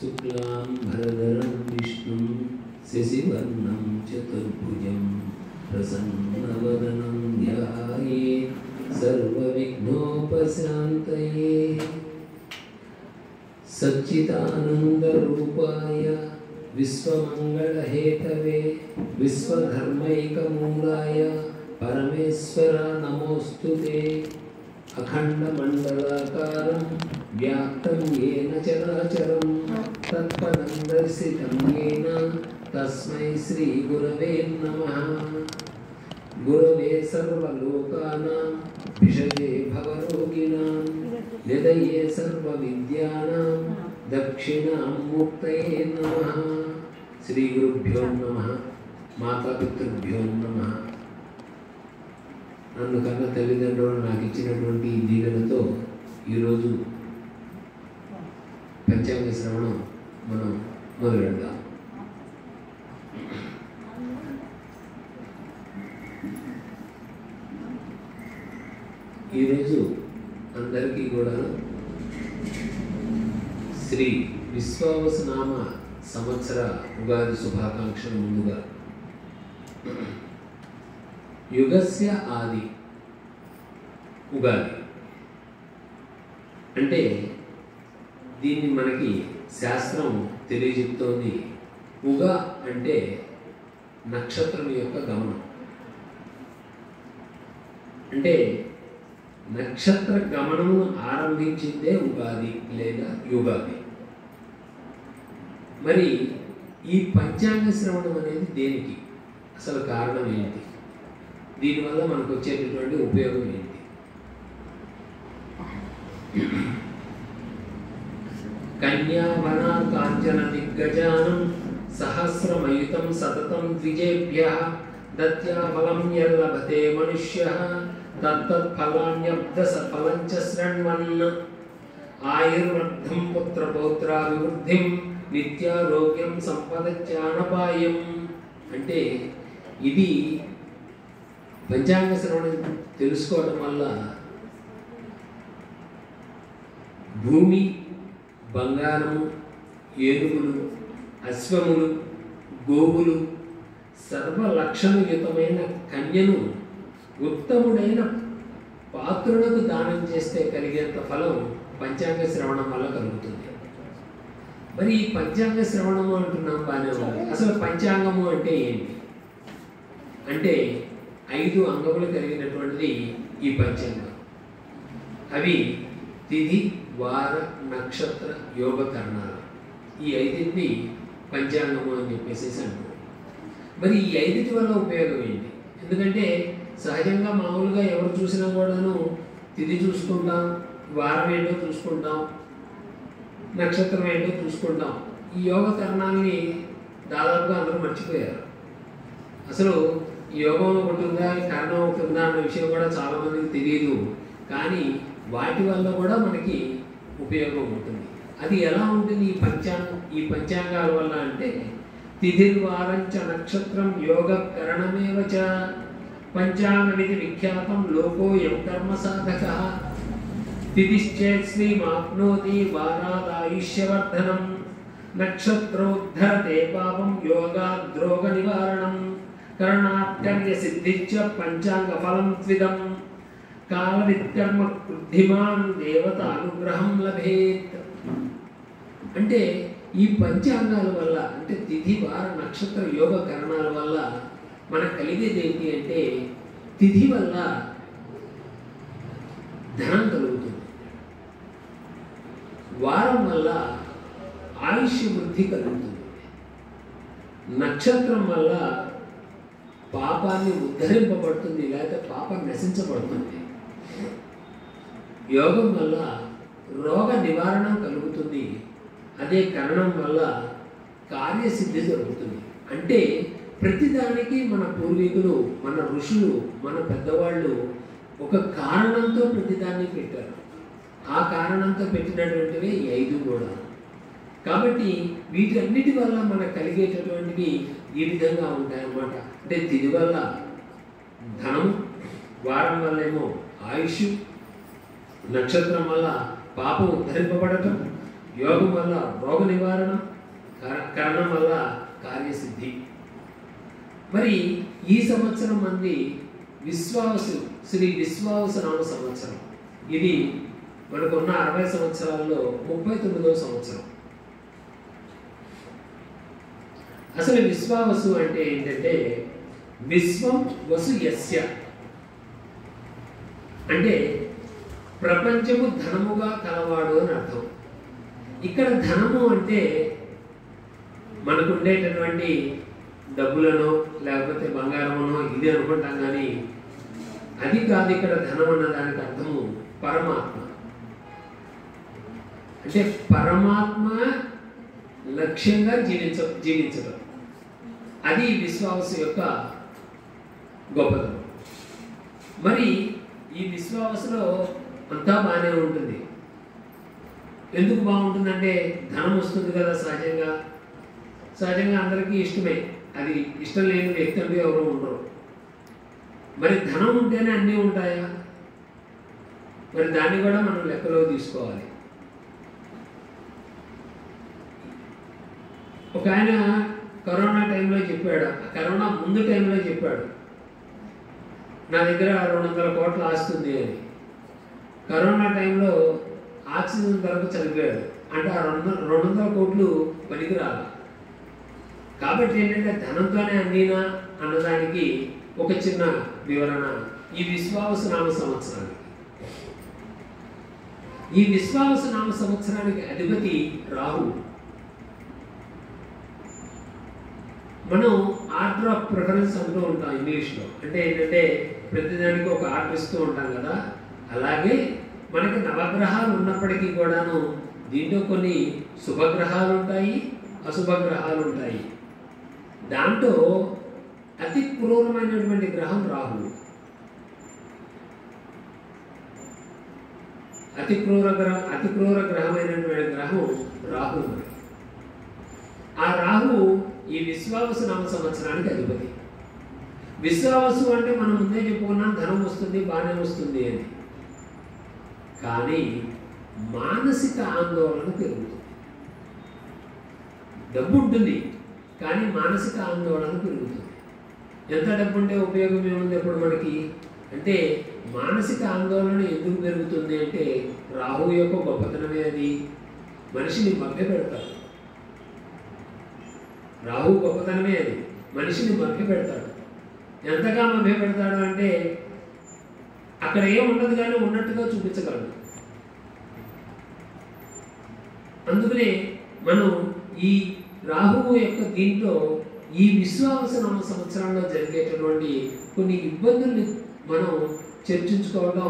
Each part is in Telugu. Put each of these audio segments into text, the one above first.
शुक्लांबरधरं विष्णुं शशिवर्णं चतुर्भुजं प्रसन्नवदनं ध्यायेत् सर्वविघ्नोपशान्तये सच्चिदानन्दरूपाय विश्वमङ्गलहेतवे विश्वधर्मैकमूलाय परमेश्वर नमोऽस्तुते। अखण्डमण्डलाकारं व्याप्तं येन चराचरं तत्पदं दर्शितं येन तस्मै श्रीगुरवे नमः। गुरवे सर्वलोकानां विषये भवरोगिणां निधये सर्वविद्यानां दक्षिणामूर्तये नमः। श्रीगुरुभ्यो नमः। मातापितृभ्यो नमः। నన్ను కన్న తల్లిదండ్రులు నాకు ఇచ్చినటువంటి దీవెనతో ఈరోజు పంచాంగ శ్రవణం మనం మొదలెడదాం. ఈరోజు అందరికీ కూడా శ్రీ విశ్వావసునామ సంవత్సర ఉగాది శుభాకాంక్షలు. ముందుగా యుగస్య ఆది ఉగాది అంటే దీన్ని మనకి శాస్త్రం తెలియజెప్తోంది. ఉగ అంటే నక్షత్రం యొక్క గమనం, అంటే నక్షత్ర గమనము ఆరంభించిందే ఉగాది లేదా యుగాది. మరి ఈ పంచాంగ శ్రవణం అనేది దేనికి, అసలు కారణం ఏంటి, దీనివల్ల మనకు వచ్చేటటువంటి ఉపయోగం ఏంటి? కన్యావన కాంచన దిగ్గజానం సహస్రమయుతం సతతం ద్విజేభ్యః దత్యా ఫలం యల్లభతే మనుష్యః తత్తత్ఫలాన్యబ్ద సఫలం చ శృణ్వన్ ఆయుర్వర్ధం పుత్రపౌత్రాభివృద్ధిం నిత్యారోగ్యం సంపదత్యానపాయం. అంటే ఇది పంచాంగ శ్రవణం తెలుసుకోవడం వల్ల భూమి, బంగారము, ఏనుగులు, అశ్వములు, గోవులు, సర్వలక్షణయుతమైన కన్యను ఉత్తముడైన పాత్రులకు దానం చేస్తే కలిగేంత ఫలం పంచాంగ శ్రవణం వల్ల కలుగుతుంది. మరి ఈ పంచాంగ శ్రవణము అంటున్నాం బాగానే ఉంది. అసలు పంచాంగము అంటే ఏంటి అంటే 5 అంగములు కలిగినటువంటిది ఈ పంచాంగం. అవి తిథి, వార, నక్షత్ర, యోగ కరణాలు. ఈ 5ని పంచాంగము అని చెప్పేసి అంటారు. మరి ఈ 5 వల్ల ఉపయోగం ఏంటి? ఎందుకంటే సహజంగా మామూలుగా ఎవరు చూసినా కూడాను తిథి చూసుకుంటాం, వారం ఏంటో చూసుకుంటాం, నక్షత్రం ఏంటో చూసుకుంటాం. ఈ యోగ కరణాలని దాదాపుగా అందరూ మర్చిపోయారు. అసలు ఈ యోగం ఒకటి ఉందా, కరణం ఒకటి ఉందా అన్న విషయం కూడా చాలామందికి తెలియదు. కానీ వాటి వల్ల కూడా మనకి ఉపయోగం ఉంటుంది. అది ఎలా ఉంటుంది ఈ పంచాంగాల వల్ల అంటే తిథిర్వారంచ నక్షత్రం యోగ కరణమేవచ పంచాంగమితి విఖ్యాతం లోకోయం కర్మ సాధక తిథిశ్చేత్ శ్రీమాప్నోతి వారాదాయుష్యవర్ధనం నక్షత్రోద్ధరతే పాపం యోగాద్రోగ నివారణం కరణాత్కర్య సిద్ధిశ్చ పంచాంగ ఫలం త్విదం కాలవిత్కర్మ వృద్ధిమాన్ దేవత అనుగ్రహం లభేత్. అంటే ఈ పంచాంగాల వల్ల, అంటే తిథి, వార, నక్షత్ర, యోగ కరణాల వల్ల మనకు కలిగేది ఏంటి అంటే తిథి వల్ల ధనం కలుగుతుంది, వారం వల్ల ఆయుష్ వృద్ధి కలుగుతుంది, నక్షత్రం వల్ల పాపాన్ని ఉద్ధరింపబడుతుంది లేకపోతే పాపం నశించబడుతుంది, యోగం వల్ల రోగ నివారణ కలుగుతుంది, అదే కరణం వల్ల కార్యసిద్ధి జరుగుతుంది. అంటే ప్రతిదానికి మన పూర్వీకులు, మన ఋషులు, మన పెద్దవాళ్ళు ఒక కారణంతో ప్రతిదాన్ని పెట్టారు. ఆ కారణంతో పెట్టినటువంటివి 5 కూడా. కాబట్టి వీటన్నిటి వల్ల మనకు కలిగేటటువంటివి ఈ విధంగా ఉంటాయన్నమాట. అంటే తిథి వల్ల ధనం, వారం వల్ల ఏమో ఆయుష్, నక్షత్రం వల్ల పాపం ఉద్ధరింపబడటం, యోగం వల్ల రోగ నివారణ, కరణం వల్ల కార్యసిద్ధి. మరి ఈ సంవత్సరం మంది శ్రీ విశ్వావసు నామ సంవత్సరం. ఇది మనకున్న 60 సంవత్సరాల్లో 39వ సంవత్సరం. అసలు విశ్వావసు అంటే ఏంటంటే విశ్వం వసు యస్య అంటే ప్రపంచము ధనముగా కలవాడు అని అర్థం. ఇక్కడ ధనము అంటే మనకు ఉండేటటువంటి డబ్బులను లేకపోతే బంగారమునో ఇది అనుకుంటాం, కానీ అది కాదు. ఇక్కడ ధనం అన్న దానికి అర్థము పరమాత్మ. అంటే పరమాత్మ లక్ష్యంగా జీవించడం అది విశ్వావసు యొక్క గొప్పతనం. మరి ఈ విశ్వావసులో అంతా బాగానే ఉంటుంది. ఎందుకు బాగుంటుందంటే ధనం వస్తుంది కదా సహజంగా అందరికీ ఇష్టమే. అది ఇష్టం లేని వ్యక్తి అంటూ ఎవరు ఉండరు. మరి ధనం ఉంటేనే అన్నీ ఉంటాయా? మరి దాన్ని కూడా మనం లెక్కలో తీసుకోవాలి. ఒక ఆయన కరోనా టైంలో చెప్పాడు, కరోనా ముందు టైంలో చెప్పాడు, నా దగ్గర 200 కోట్ల ఆస్తుంది అని. కరోనా టైంలో ఆక్సిజన్ ధరకు చనిపోయాడు. అంటే ఆ 200 కోట్లు పనికిరాలి. కాబట్టి ఏంటంటే ధనంతోనే అన్నీనా అన్నదానికి ఒక చిన్న వివరణ ఈ విశ్వావసు నామ సంవత్సరానికి. ఈ విశ్వావసు నామ సంవత్సరానికి అధిపతి రాహు. మనం ఆర్డర్ ఆఫ్ ప్రిఫరెన్స్ అంటూ ఉంటాం ఇంగ్లీష్లో. అంటే ఏంటంటే ప్రతిదానికి ఒక ఆర్డర్ ఇస్తూ ఉంటాం కదా. అలాగే మనకి నవగ్రహాలు ఉన్నప్పటికీ కూడాను దీంట్లో కొన్ని శుభగ్రహాలు ఉంటాయి, అశుభగ్రహాలు ఉంటాయి. దాంట్లో అతి క్రూరమైనటువంటి గ్రహం రాహువు. అతి క్రూర గ్రహమైనటువంటి గ్రహం రాహువు. ఆ రాహు ఈ విశ్వావసు నామ సంవత్సరానికి అధిపతి. విశ్వావసు అంటే మనం ముందే చెప్పుకున్నాం, ధనం వస్తుంది, బాగానే వస్తుంది అని. కానీ మానసిక ఆందోళన పెరుగుతుంది. డబ్బు ఉంటుంది కానీ మానసిక ఆందోళన పెరుగుతుంది. ఎంత డబ్బు ఉంటే ఉపయోగం ఏముంది ఎప్పుడు మనకి అంటే మానసిక ఆందోళన ఎందుకు పెరుగుతుంది అంటే రాహు యొక్క గొప్పతనమే అది. మనిషిని మభ్యపెడతాడు. రాహు గొప్పతనమే అది, మనిషిని మభ్యపెడతాడు. ఎంతగా మభ్యపెడతాడు అంటే అక్కడ ఏం ఉండదు కానీ ఉన్నట్టుగా చూపించగలడు. అందుకనే మనం ఈ రాహువు యొక్క దీంట్లో ఈ విశ్వావసు నామ సంవత్సరంలో జరిగేటటువంటి కొన్ని ఇబ్బందుల్ని మనం చర్చించుకోవడం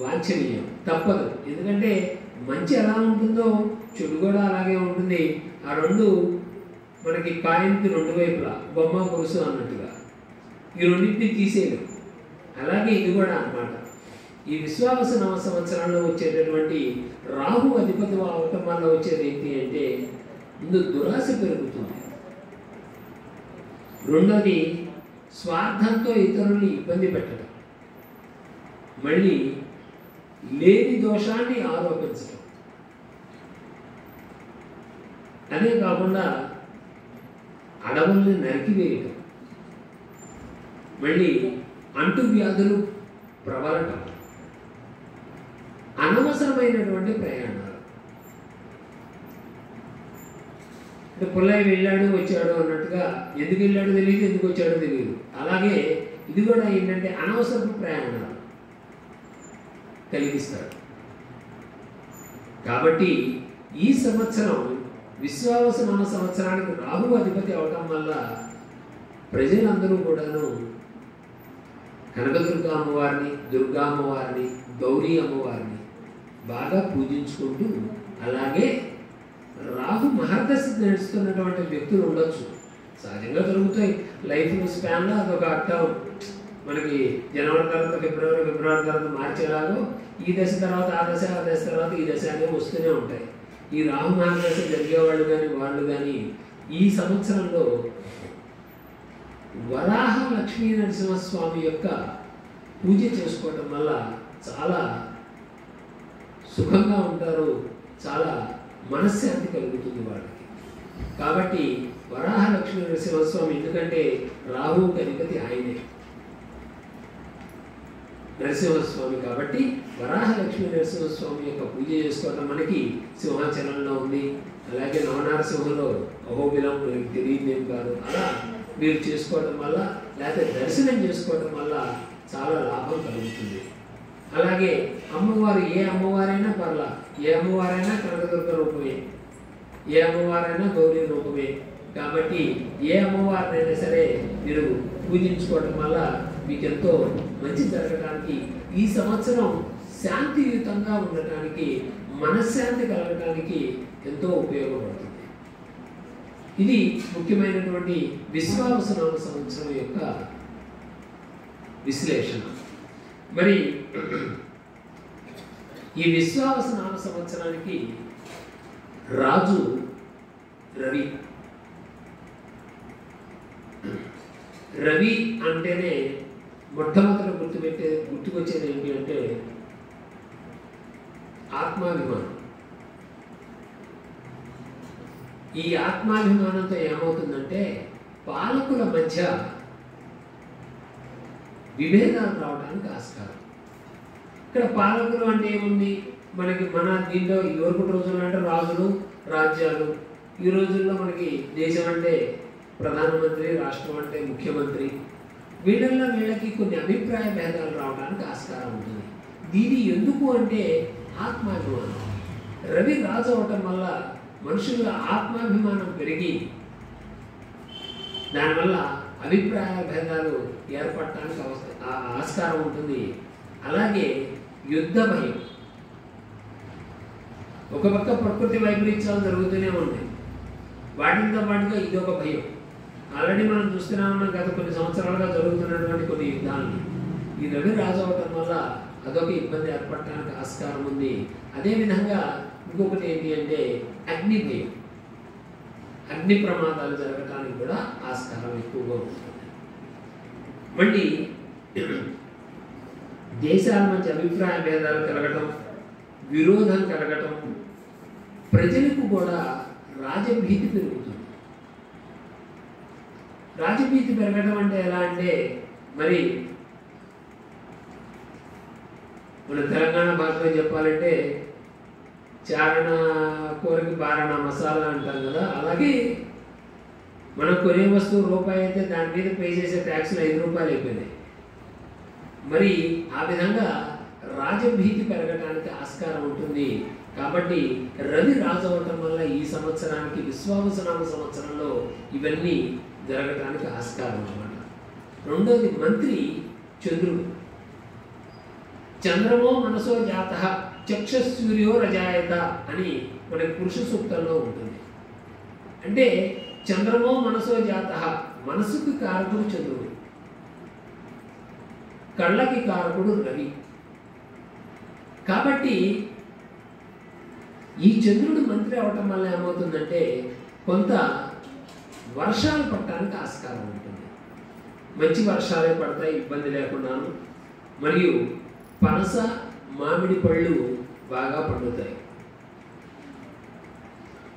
వాంఛనీయం, తప్పదు. ఎందుకంటే మంచి ఎలా ఉంటుందో చెడు కూడా అలాగే ఉంటుంది. ఆ రెండు మనకి కాయిన్కి 2 వైపులా బొమ్మ పురుషు అన్నట్టుగా ఈ రెండింటిని తీసేయడం. అలాగే ఇది కూడా అన్నమాట. ఈ విశ్వావసు నామ సంవత్సరంలో వచ్చేటటువంటి రాహు అధిపతి అవటం వల్ల వచ్చేది ఏంటి అంటే ముందు దురాశ పెరుగుతుంది. రెండోది స్వార్థంతో ఇతరుల్ని ఇబ్బంది పెట్టడం, మళ్ళీ లేని దోషాన్ని ఆరోపించడం. అదే కాకుండా అడవుల్ని నరికివేయటం, మళ్ళీ అంటువ్యాధులు ప్రబలటం, అనవసరమైనటువంటి ప్రయాణాలు. అంటే పుల్లయ్య వెళ్ళాడు వచ్చాడు అన్నట్టుగా ఎందుకు వెళ్ళాడో తెలియదు, ఎందుకు వచ్చాడో తెలియదు. అలాగే ఇది కూడా ఏంటంటే అనవసరపు ప్రయాణాలు కలిగిస్తాడు. కాబట్టి ఈ సంవత్సరం విశ్వావసు నామ సంవత్సరానికి రాహు అధిపతి అవటం వల్ల ప్రజలందరూ కూడాను కనకదుర్గ అమ్మవారిని, దుర్గా అమ్మవారిని, గౌరీ అమ్మవారిని బాగా పూజించుకుంటూ, అలాగే రాహు మహర్దశ నడుస్తున్నటువంటి వ్యక్తులు ఉండొచ్చు, సహజంగా దొరుకుతాయి. లైఫ్ స్పాన్లో అదొక అర్థం. మనకి జనవరి తర్వాత ఫిబ్రవరి తర్వాత మార్చేలాగో ఈ దశ తర్వాత ఆ దశ, ఆ దశ తర్వాత ఈ దశ అనేవి వస్తూనే ఉంటాయి. ఈ రాహు మహర్దశ జరిగేవాళ్ళు కానీ వాళ్ళు కానీ ఈ సంవత్సరంలో వరాహ లక్ష్మీ నరసింహస్వామి యొక్క పూజ చేసుకోవటం వల్ల చాలా సుఖంగా ఉంటారు, చాలా మనశ్శాంతి కలుగుతుంది వాళ్ళకి. కాబట్టి వరాహ లక్ష్మీ నరసింహస్వామి, ఎందుకంటే రాహు అధిపతి ఆయనే నరసింహస్వామి, కాబట్టి వరాహ లక్ష్మీ నరసింహస్వామి యొక్క పూజ చేసుకోవడం మనకి సింహాచలంలో ఉంది. అలాగే నవనారసింహంలో అహోబిలం మనకి తెలియదేం కాదు. అలా మీరు చేసుకోవడం వల్ల, లేకపోతే దర్శనం చేసుకోవడం వల్ల చాలా లాభం కలుగుతుంది. అలాగే అమ్మవారు, ఏ అమ్మవారైనా పర్లా, ఏ అమ్మవారైనా కనకదుర్గ రూపమే, ఏ అమ్మవారైనా గౌరీ రూపమే. కాబట్టి ఏ అమ్మవారినైనా సరే మీరు పూజించుకోవడం వల్ల మీకు ఎంతో మంచి జరగడానికి, ఈ సంవత్సరం శాంతియుతంగా ఉండటానికి, మనశ్శాంతి కలగడానికి ఎంతో ఉపయోగపడుతుంది. ఇది ముఖ్యమైనటువంటి విశ్వావసనామ సంవత్సరం యొక్క విశ్లేషణ. మరి ఈ విశ్వావసనామ సంవత్సరానికి రాజు రవి. రవి అంటేనే మొట్టమొదట గుర్తుకొచ్చేది ఏంటి అంటే ఆత్మాభిమానం. ఈ ఆత్మాభిమానంతో ఏమవుతుందంటే పాలకుల మధ్య విభేదాలు రావడానికి ఆస్కారం. ఇక్కడ పాలకులు అంటే ఏముంది, మనకి మన దీంట్లో ఇదివరకు రోజుల్లో అంటే రాజులు, రాజ్యాలు. ఈ రోజుల్లో మనకి దేశం అంటే ప్రధానమంత్రి, రాష్ట్రం అంటే ముఖ్యమంత్రి. వీళ్ళకి కొన్ని అభిప్రాయ భేదాలు రావడానికి ఆస్కారం ఉంటుంది. దీని ఎందుకు అంటే ఆత్మాభిమానం. రవి రాజు అవటం వల్ల మనుషుల్లో ఆత్మాభిమానం పెరిగి దానివల్ల అభిప్రాయ భేదాలు ఏర్పడటానికి ఆస్కారం ఉంటుంది. అలాగే యుద్ధ భయం. ఒక పక్క ప్రకృతి వైపరీత్యాలు జరుగుతూనే ఉన్నాయి, వాటితో పాటుగా ఇదొక భయం. ఆల్రెడీ మనం చూస్తూనే ఉన్నాం గత కొన్ని సంవత్సరాలుగా జరుగుతున్నటువంటి కొన్ని యుద్ధాలని. ఈ రవి రాజు అవటం వల్ల అదొక ఇబ్బంది ఏర్పడటానికి ఆస్కారం ఉంది. అదేవిధంగా ఇంకొకటి ఏంటి అంటే అగ్ని భయం. అగ్ని ప్రమాదాలు జరగటానికి కూడా ఆస్కారం ఎక్కువగా ఉంటుంది. మళ్ళీ దేశాల మధ్య అభిప్రాయ భేదాలు కలగటం, విరోధం కలగటం, ప్రజలకు కూడా రాజభీతి పెరుగుతుంది. రాజభీతి పెరగడం అంటే ఎలా అంటే, మరి మన తెలంగాణ భాషలో చెప్పాలంటే చారణ కూరకి బారణ మసాలా అంటాం కదా. అలాగే మనం కొనే వస్తువు రూపాయి అయితే దాని మీద పే చేసే ట్యాక్స్లు 5 రూపాయలు అయిపోయినాయి. మరి ఆ విధంగా రాజభీతి పెరగడానికి ఆస్కారం ఉంటుంది. కాబట్టి రవి రాజు అవటం వల్ల ఈ సంవత్సరానికి విశ్వావసనామ సంవత్సరంలో ఇవన్నీ జరగటానికి ఆస్కారం అన్నమాట. రెండోది మంత్రి చంద్రుడు. చంద్రమో మనసో జాత చక్షసూర్యో రజాయత అని మనకి పురుష సూక్తంలో ఉంటుంది. అంటే చంద్రమో మనసో జాత, మనసుకి కారకుడు చంద్రుడు, కళ్ళకి కారకుడు రవి. కాబట్టి ఈ చంద్రుడు మంత్రి అవటం వల్ల ఏమవుతుందంటే కొంత వర్షాలు పడటానికి ఆస్కారం ఉంటుంది. మంచి వర్షాలే పడతాయి ఇబ్బంది లేకుండాను. మరియు పనస, మామిడి పళ్ళు బాగా పండుతాయి.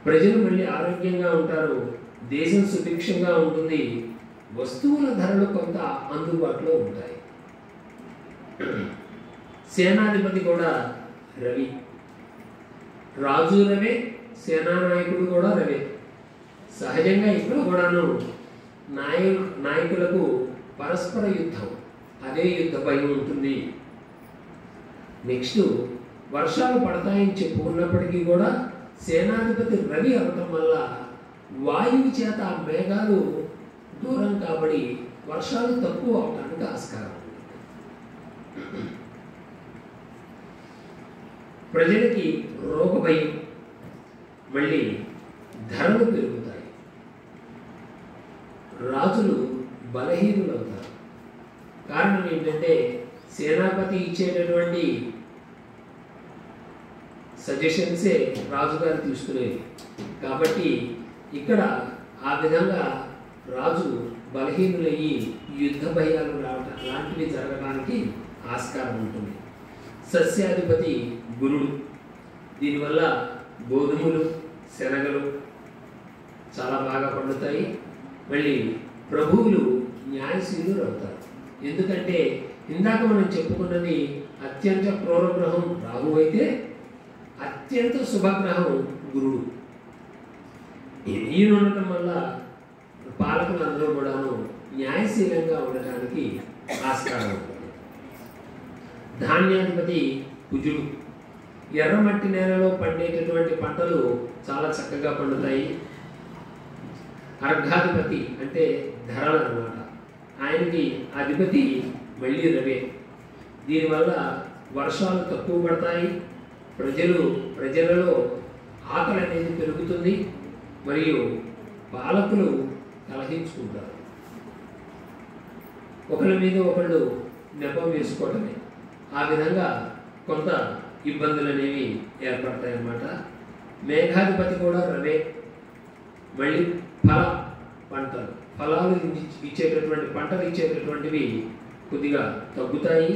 ప్రజలు మళ్ళీ ఆరోగ్యంగా ఉంటారు, దేశం సుభిక్షంగా ఉంటుంది, వస్తువుల ధరలు కొంత అందుబాటులో ఉంటాయి. సేనాధిపతి కూడా రవి. రాజు రవే, సేనానాయకుడు కూడా రవే. సహజంగా ఇక్కడ కూడాను నాయకులకు పరస్పర యుద్ధం, అదే యుద్ధ భయం ఉంటుంది. నెక్స్ట్ వర్షాలు పడతాయని చెప్పుకున్నప్పటికీ కూడా సేనాధిపతి రవి అవటం వల్ల వాయువు చేత ఆ మేఘాలు దూరం కాబడి వర్షాలు తక్కువ అవటానికి ఆస్కారం. ప్రజలకి రోగ భయం, మళ్ళీ ధరలు పెరుగుతాయి, రాజులు బలహీనులు అవుతారు. కారణం ఏంటంటే సేనాపతి ఇచ్చేటటువంటి సజెషన్సే రాజుగారు తీసుకునేది. కాబట్టి ఇక్కడ ఆ విధంగా రాజు బలహీనులయ్యి యుద్ధ భయాలు రావటం లాంటివి జరగడానికి ఆస్కారం ఉంటుంది. సస్యాధిపతి గురుడు. దీనివల్ల గోధుమలు, శనగలు చాలా బాగా పండుతాయి. మళ్ళీ ప్రభువులు న్యాయశీలురు అవుతారు. ఎందుకంటే ఇందాక మనం చెప్పుకున్నది అత్యంత క్రూర గ్రహం రాహు అయితే అత్యంత శుభగ్రహం గురుడు. ఈయన ఉండటం వల్ల పాలకులందరూ కూడాను న్యాయశీలంగా ఉండటానికి ఆస్కారం ఉంటుంది. ధాన్యాధిపతి కుజుడు. ఎర్రమట్టి నేలలో పండేటటువంటి పంటలు చాలా చక్కగా పండుతాయి. అర్ఘాధిపతి అంటే ధరలు అన్నమాట, ఆయనకి అధిపతి మళ్ళీ రవే. దీనివల్ల వర్షాలు తక్కువ పడతాయి. ప్రజలలో ఆకలి అనేది పెరుగుతుంది. మరియు పాలకులు కలహించుకుంటారు. ఒకరి మీద ఒకళ్ళు నెపం వేసుకోవటమే. ఆ విధంగా కొంత ఇబ్బందులు అనేవి ఏర్పడతాయి అన్నమాట. మేఘాధిపతి కూడా రవే. మళ్ళీ ఫలాలు ఇచ్చేటటువంటి పంటలు ఇచ్చేటటువంటివి కొద్దిగా తగ్గుతాయి.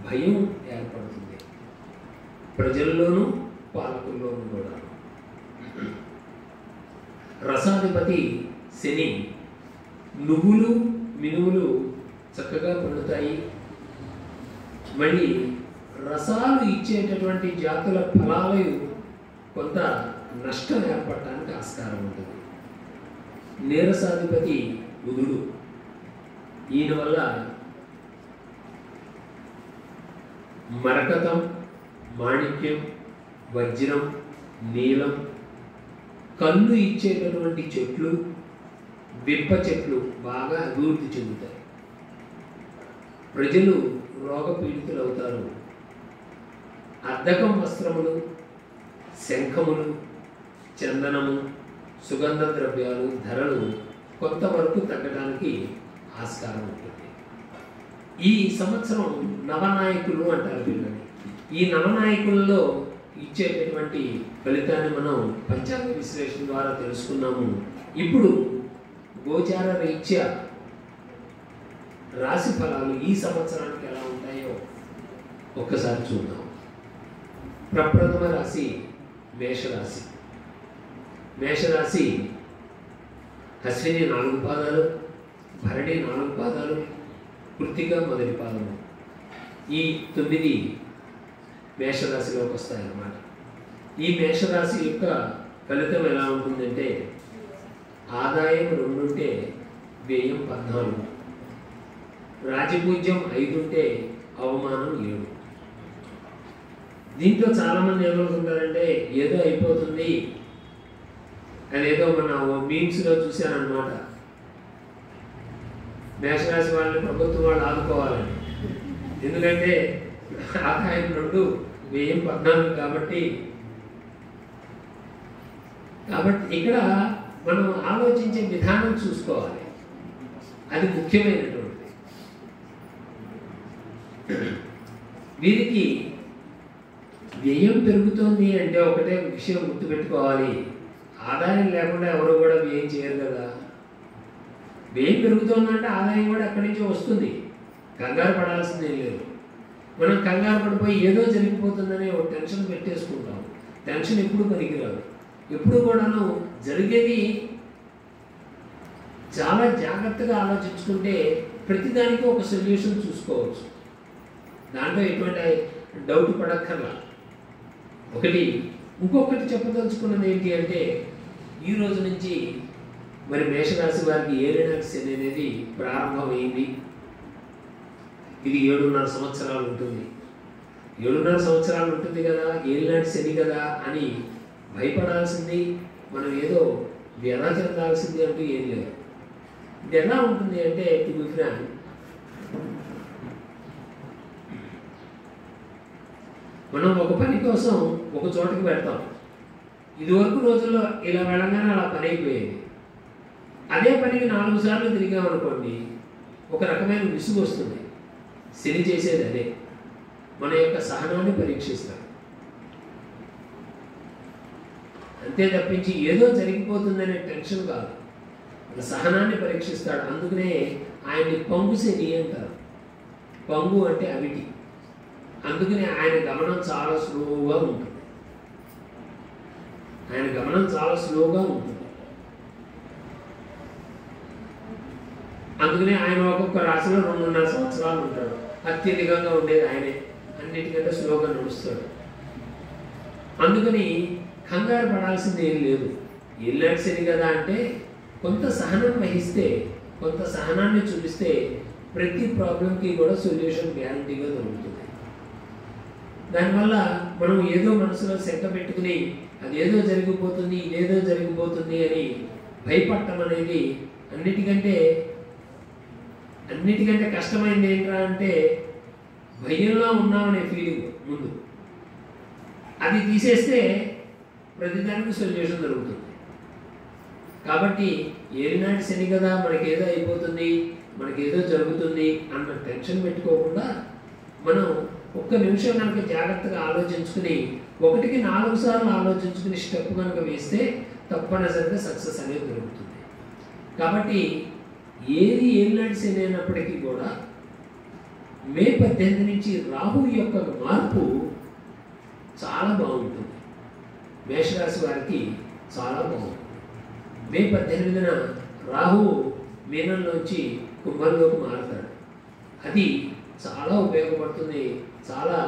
భయం ఏర్పడుతుంది ప్రజల్లోనూ పాలకుల్లోనూ కూడా. రసాధిపతి శని. నువ్వులు, మినువులు చక్కగా పండుతాయి. మళ్ళీ రసాలు ఇచ్చేటటువంటి జాతుల ఫలాలు కొంత నష్టం ఏర్పడటానికి ఆస్కారం ఉంటుంది. నీరసాధిపతి బుధుడు. ఈయన వల్ల మరకతం, మాణిక్యం, వజ్రం, నీలం, కళ్ళు ఇచ్చేటటువంటి చెట్లు, విప్ప చెట్లు బాగా అభివృద్ధి చెందుతాయి. ప్రజలు రోగపీడితులు అవుతారు. అద్దకం వస్త్రములు, శంఖములు, చందనము, సుగంధ ద్రవ్యాలు ధరలు కొంతవరకు తగ్గడానికి ఆస్కారం ఉంటుంది. ఈ సంవత్సరం నవనాయకులు అంటారు వీళ్ళని. ఈ నవనాయకులలో ఇచ్చేటటువంటి ఫలితాన్ని మనం పంచాంగ విశ్లేషణ ద్వారా తెలుసుకున్నాము. ఇప్పుడు గోచార రీత్యా రాశి ఫలాలు ఈ సంవత్సరానికి ఎలా ఉంటాయో ఒక్కసారి చూద్దాం. ప్రప్రథమ రాశి మేషరాశి. మేషరాశి అశ్విని 4 పాదాలు, భరణి 4 పాదాలు, కృత్తిక మొదటి పాదము. ఈ 9 మేషరాశిలోకి వస్తాయన్నమాట. ఈ మేషరాశి యొక్క ఫలితం ఎలా ఉంటుందంటే ఆదాయం 2 ఉంటే వ్యయం 14, రాజపూజ్యం 5 ఉంటే అవమానం 7. దీంట్లో చాలామంది ఏమనుకుంటారంటే ఏదో అయిపోతుంది, అదేదో మన మీమ్స్లో చూశానమాట, మేషరాశి వాళ్ళని ప్రభుత్వం వాళ్ళు ఆదుకోవాలని. ఎందుకంటే ఆదాయం 2 వ్యయం 14 కాబట్టి ఇక్కడ మనం ఆలోచించే విధానం చూసుకోవాలి. అది ముఖ్యమైనటువంటిది. వీరికి వ్యయం పెరుగుతోంది అంటే ఒకటే విషయం గుర్తుపెట్టుకోవాలి, ఆదాయం లేకుండా ఎవరు కూడా వ్యయం చేయరు కదా. వ్యయం పెరుగుతోందంటే ఆదాయం కూడా ఎక్కడి నుంచో వస్తుంది. కంగారు పడాల్సిందేం లేదు. మనం కంగారు పడిపోయి ఏదో జరిగిపోతుందని ఒక టెన్షన్ పెట్టేసుకుంటాం. టెన్షన్ ఎప్పుడు పనికిరాదు. ఎప్పుడు కూడాను జరిగేది చాలా జాగ్రత్తగా ఆలోచించుకుంటే ప్రతిదానికి ఒక సొల్యూషన్ చూసుకోవచ్చు. దాంట్లో ఎటువంటి డౌట్ పడక్కర్లా. ఇంకొకటి చెప్పదలుచుకున్నది ఏంటి అంటే ఈ రోజు నుంచి మరి మేషరాశి వారికి ఏలినాటి శని అనేది ప్రారంభమైంది. ఇది 7.5 సంవత్సరాలు ఉంటుంది. 7.5 సంవత్సరాలు ఉంటుంది కదా, ఏలినాటి శని కదా అని భయపడాల్సింది, మనం ఏదో వ్యధ చెందాల్సింది అంటూ ఏం లేదు. ఇది ఎలా ఉంటుంది అంటే మనం ఒక పని కోసం ఒక చోటకి పెడతాం. ఇదివరకు రోజుల్లో ఇలా వెళ్ళగానే అలా పని అయిపోయేది. అదే పనికి 4 సార్లు తిరిగామనుకోండి, ఒక రకమైన విసుగు వస్తుంది. శని చేసేది అదే, మన యొక్క సహనాన్ని పరీక్షిస్తాడు. అంతే తప్పించి ఏదో జరిగిపోతుందనే టెన్షన్ కాదు, మన సహనాన్ని పరీక్షిస్తాడు. అందుకనే ఆయన్ని పంగు శని అంటారు. పంగు అంటే అవిటి. అందుకనే ఆయన గమనం చాలా స్లోగా ఉంటుంది. ఆయన గమనం చాలా స్లోగా ఉంటుంది. అందుకనే ఆయన ఒక్కొక్క రాశిలో 2.5 సంవత్సరాలు ఉంటాడు. అత్యధికంగా ఉండేది ఆయనే, అన్నిటికంటే స్లోగా నడుస్తాడు. అందుకని కంగారు పడాల్సింది ఏం లేదు. ఏలినాటి శని కదా అంటే కొంత సహనం వహిస్తే, కొంత సహనాన్ని చూపిస్తే ప్రతి ప్రాబ్లంకి కూడా సొల్యూషన్ గ్యారంటీగా దొరుకుతుంది. దానివల్ల మనం ఏదో మనసులో శంక పెట్టుకుని అదేదో జరిగిపోతుంది, ఇదేదో జరిగిపోతుంది అని భయపడటం అనేది అన్నిటికంటే కష్టమైంది ఏంట్రా అంటే భయంలో ఉన్నామనే ఫీలింగ్ ముందు. అది తీసేస్తే ప్రతిదానికి సొల్యూషన్ దొరుకుతుంది. కాబట్టి ఏలినాటి శని కదా మనకేదో అయిపోతుంది, మనకేదో జరుగుతుంది అన్న టెన్షన్ పెట్టుకోకుండా మనం ఒక్క నిమిషం కనుక జాగ్రత్తగా ఆలోచించుకుని 1కి 4 సార్లు ఆలోచించుకుని స్టెప్ కనుక వేస్తే తప్పనిసరిగా సక్సెస్ అనేది దొరుకుతుంది. కాబట్టి ఏది ఏలినాటి శని అయినప్పటికీ కూడా మే 18 నుంచి రాహు యొక్క మార్పు చాలా బాగుంటుంది. మేషరాశి వారికి చాలా బాగుంటుంది. మే 18న రాహు మీనంలోంచి కుంభంలోకి మారుతాడు. అది చాలా ఉపయోగపడుతుంది, చాలా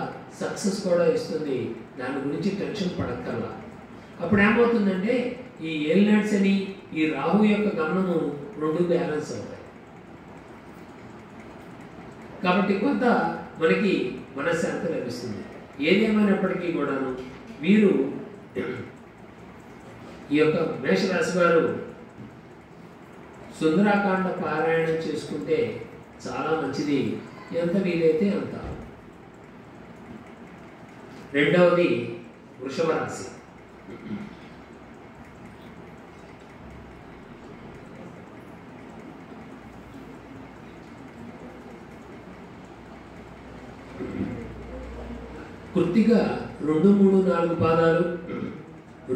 సక్సెస్ కూడా ఇస్తుంది. దాని గురించి టెన్షన్ పడక్కర్లా. అప్పుడు ఏమవుతుందంటే ఈ ఏలినాటి శని, ఈ రాహు యొక్క గమనము 2 బ్యాలెన్స్ అవుతాయి. కాబట్టి కొంత మనకి మనశ్శాంతి లభిస్తుంది. ఏదేమైనప్పటికీ కూడాను మీరు ఈ యొక్క మేషరాశి వారు సుందరాకాండ పారాయణం చేసుకుంటే చాలా మంచిది, ఎంత వీలైతే అంత. రెండవది వృషభ రాశి. కృత్తిక 2, 3, 4 పాదాలు,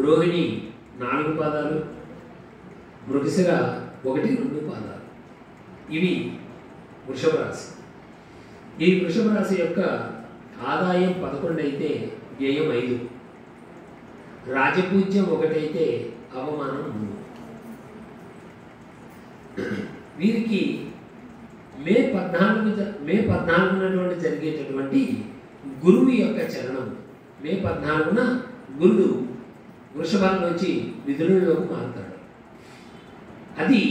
రోహిణి 4 పాదాలు, మృగశిర 1, 2 పాదాలు. ఇవి వృషభ రాశి. ఈ వృషభ రాశి యొక్క ఆదాయం 11 అయితే వ్యయం 5, రాజపూజ్యం 1 అయితే అవమానం 3. వీరికి మే 14 జరిగేటటువంటి గురువు యొక్క చరణం, మే 14న గురుడు వృషభంలోంచి మిథునంలోకి మారుతాడు. అది